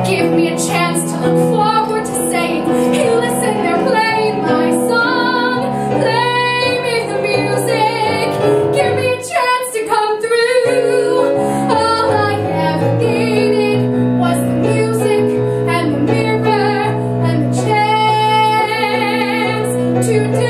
Give me a chance to look forward to saying, hey listen, they're playing my song. Play me the music. Give me a chance to come through. All I ever needed was the music and the mirror and the chance to dance.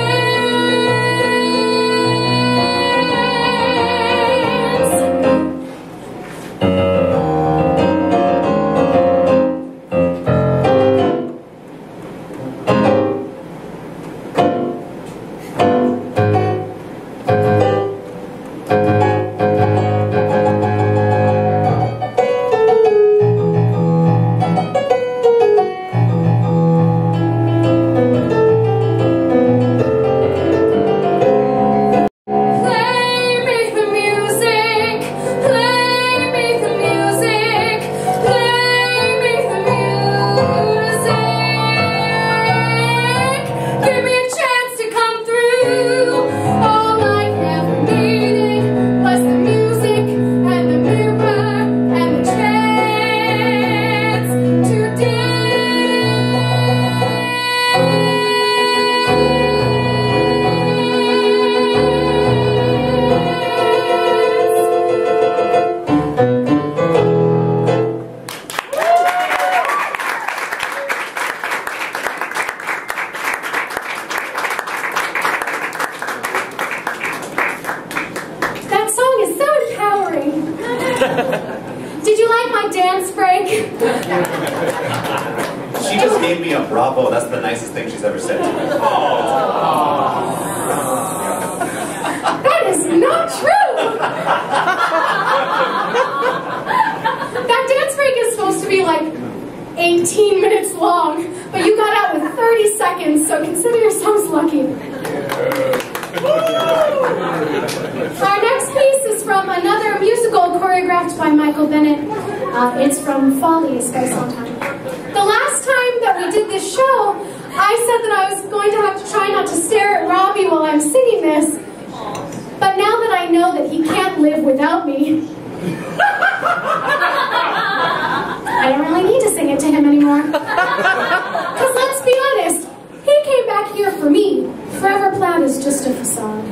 gave me a bravo. That's the nicest thing she's ever said to me. That is not true! That dance break is supposed to be like 18 minutes long, but you got out with 30 seconds, so consider yourselves lucky. Our next piece is from another musical choreographed by Michael Bennett. It's from Follies by Montage. The last time that we did this show, I said that I was going to have to try not to stare at Robbie while I'm singing this, but now that I know that he can't live without me, I don't really need to sing it to him anymore. Because let's be honest, he came back here for me. Forever Plaid is just a facade.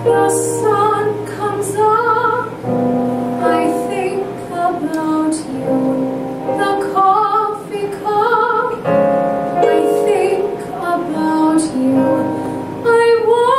The sun comes up, I think about you. The coffee cup, I think about you. I want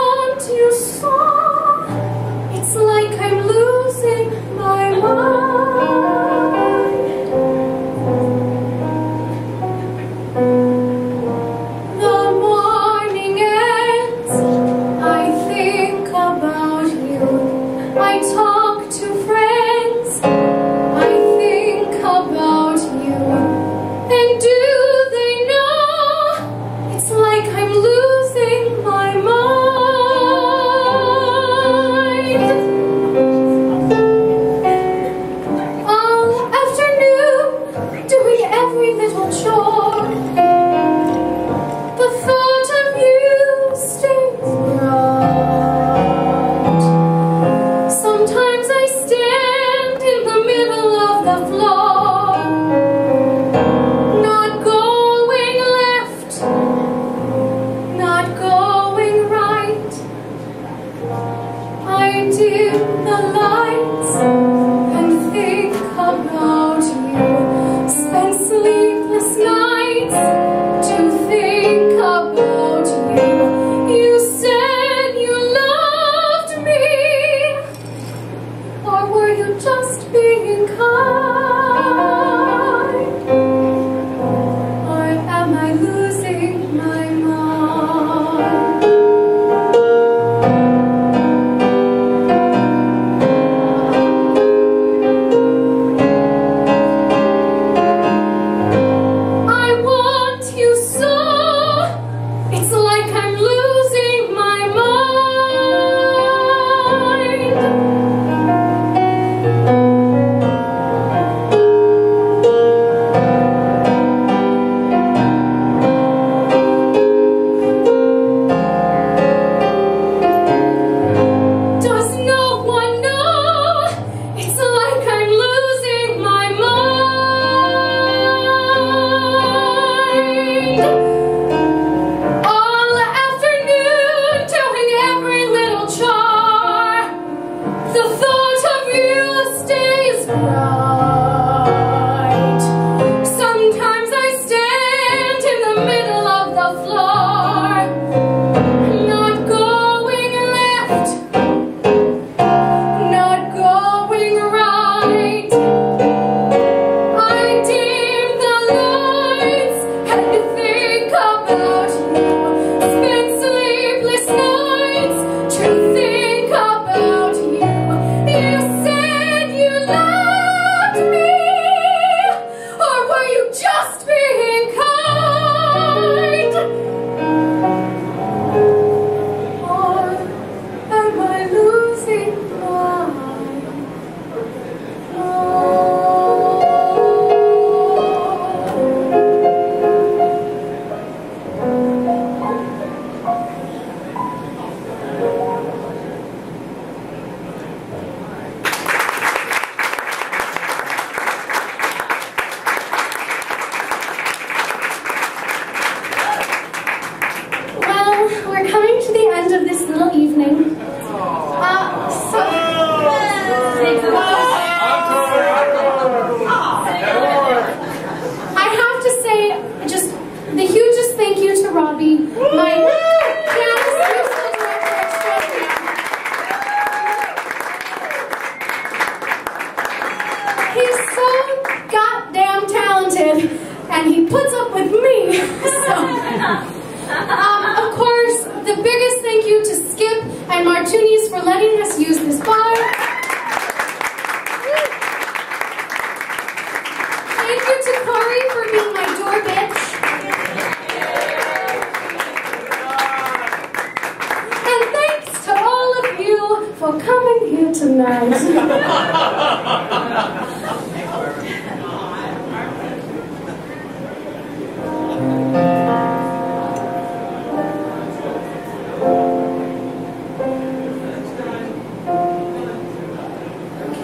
tonight.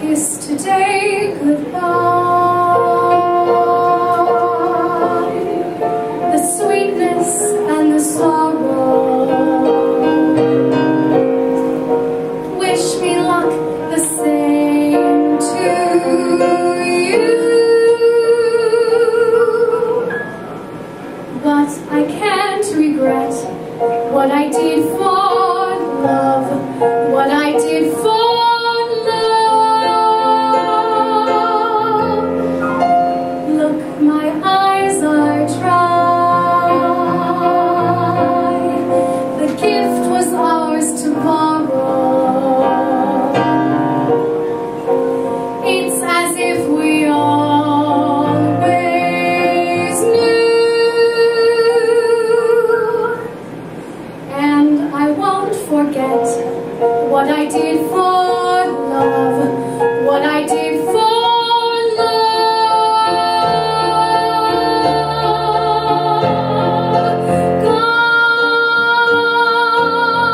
Kiss today goodbye. The sweetness and the sorrow. Wish me luck the same to you. But I can't regret what I did for love, what I did for what I did for love, what I did for love.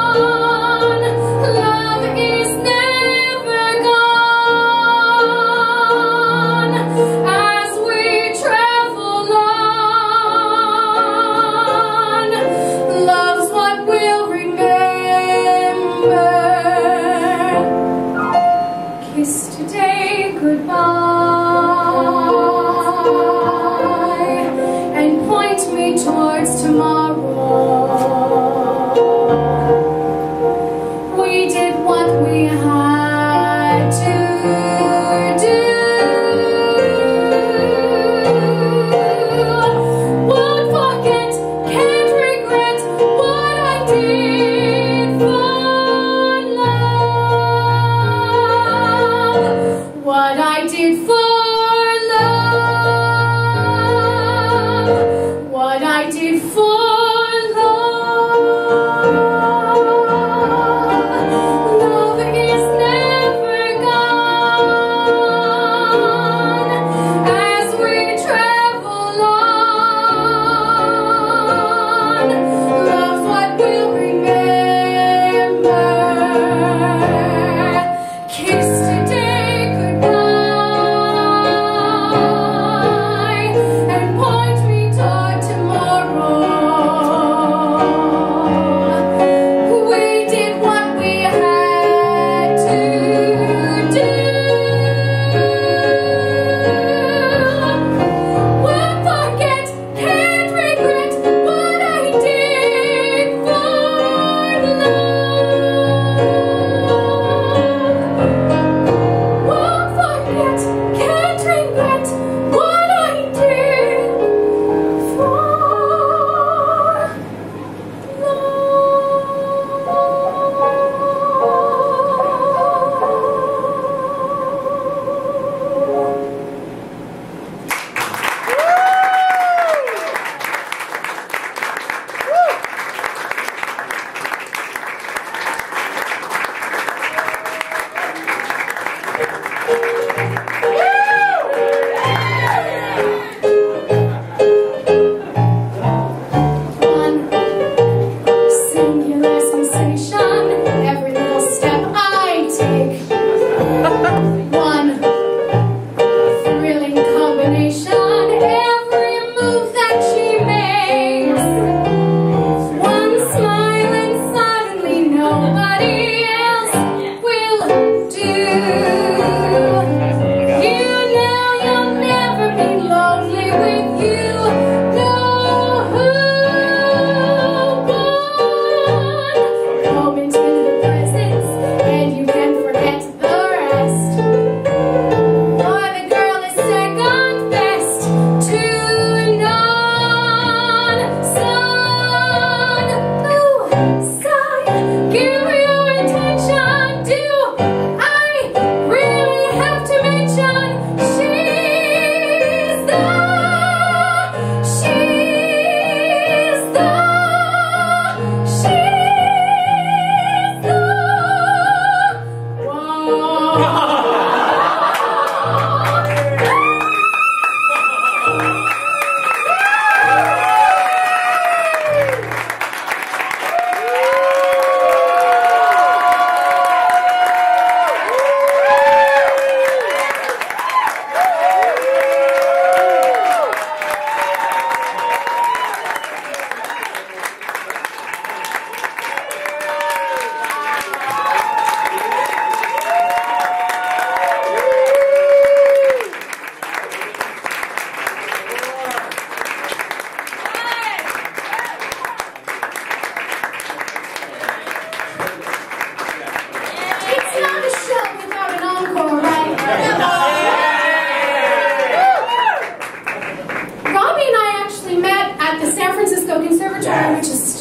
Gone, love is never gone. As we travel on, love's what will remember. Kiss today goodbye and point me towards tomorrow. We did what we had to do. Won't forget, can't regret what I did for love. What I did for love, what I did for love. Love is never gone. As we travel on, love's what we'll remember. Kiss today goodbye and point me toward tomorrow.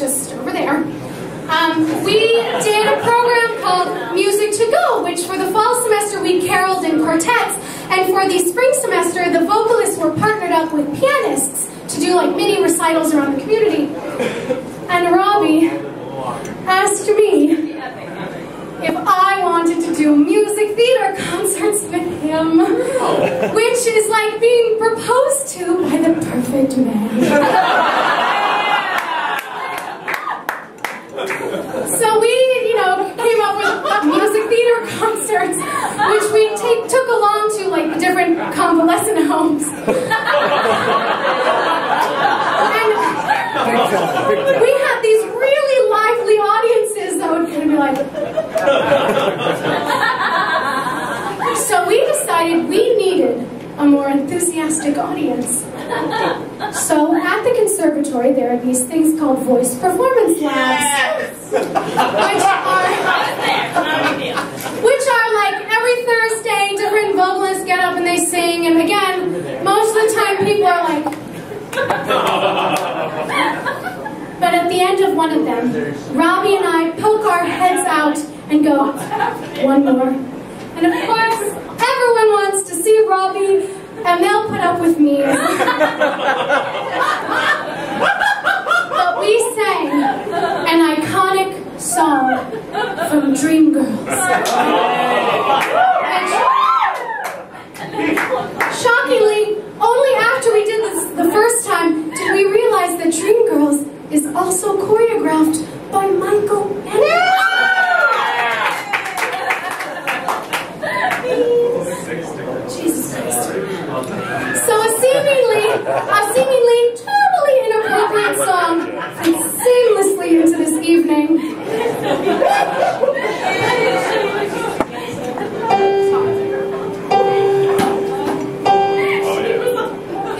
It's just over there. We did a program called Music to Go, which for the fall semester we caroled in quartets, and for the spring semester the vocalists were partnered up with pianists to do like mini recitals around the community. And Robbie asked me if I wanted to do music theater concerts with him, which is like being proposed to by the perfect man. So we, came up with music theater concerts, which we took along to like the different convalescent homes. And we had these really lively audiences that would kind of be like... So we decided we needed a more enthusiastic audience. So at the conservatory there are these things called voice performance labs, which are like every Thursday different vocalists get up and they sing, and again most of the time people are like but at the end of one of them Robbie and I poke our heads out and go, one more, and of course everyone wants to see Robbie and they'll put up with me. But we sang an iconic song from Dreamgirls. Shockingly, only after we did this the first time did we realize that Dreamgirls is also choreographed by Michael Bennett. Jesus Christ. So a seemingly totally inappropriate song fits seamlessly into this evening.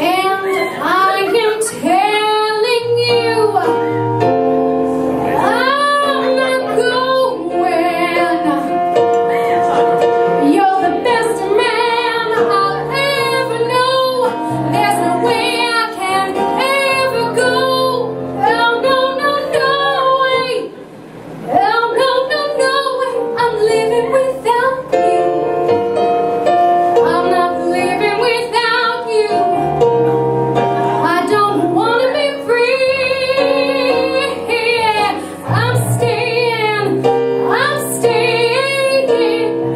And I am telling you, I'm not going. You're the best man I'll ever know. There's no way I can ever go. Oh no, no, no way. Oh no, no, no way. I'm living without you. I'm not living without you. I don't want to be free. I'm staying.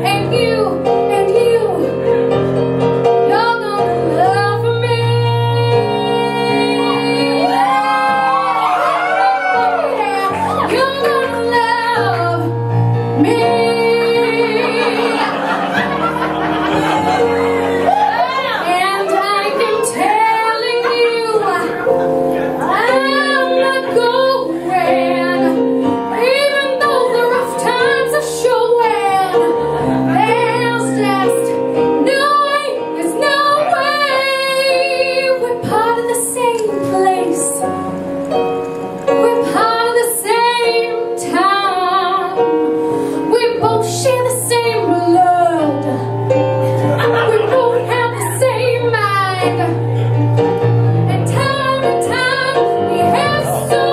And you, you're gonna love me. You're gonna love me. And I am telling you, I'm not going. Even though the rough times are showing, there's just no way, there's no way. We're part of the same place. We're part of the same town. We both share the same blood. We both have the same mind. And time, we have so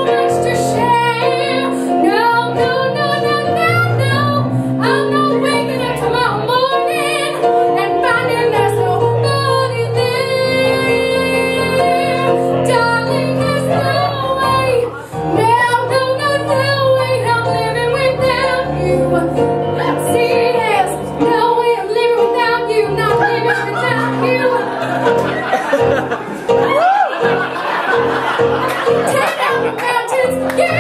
much to share. No, no, no, no, no, no. I'm not waking up tomorrow morning and finding there's nobody there. Darling, there's no way. No, no, no, no way. I'm living without you. See, there's no way I'm living without you. Not living without you. Take out the mountains, yeah.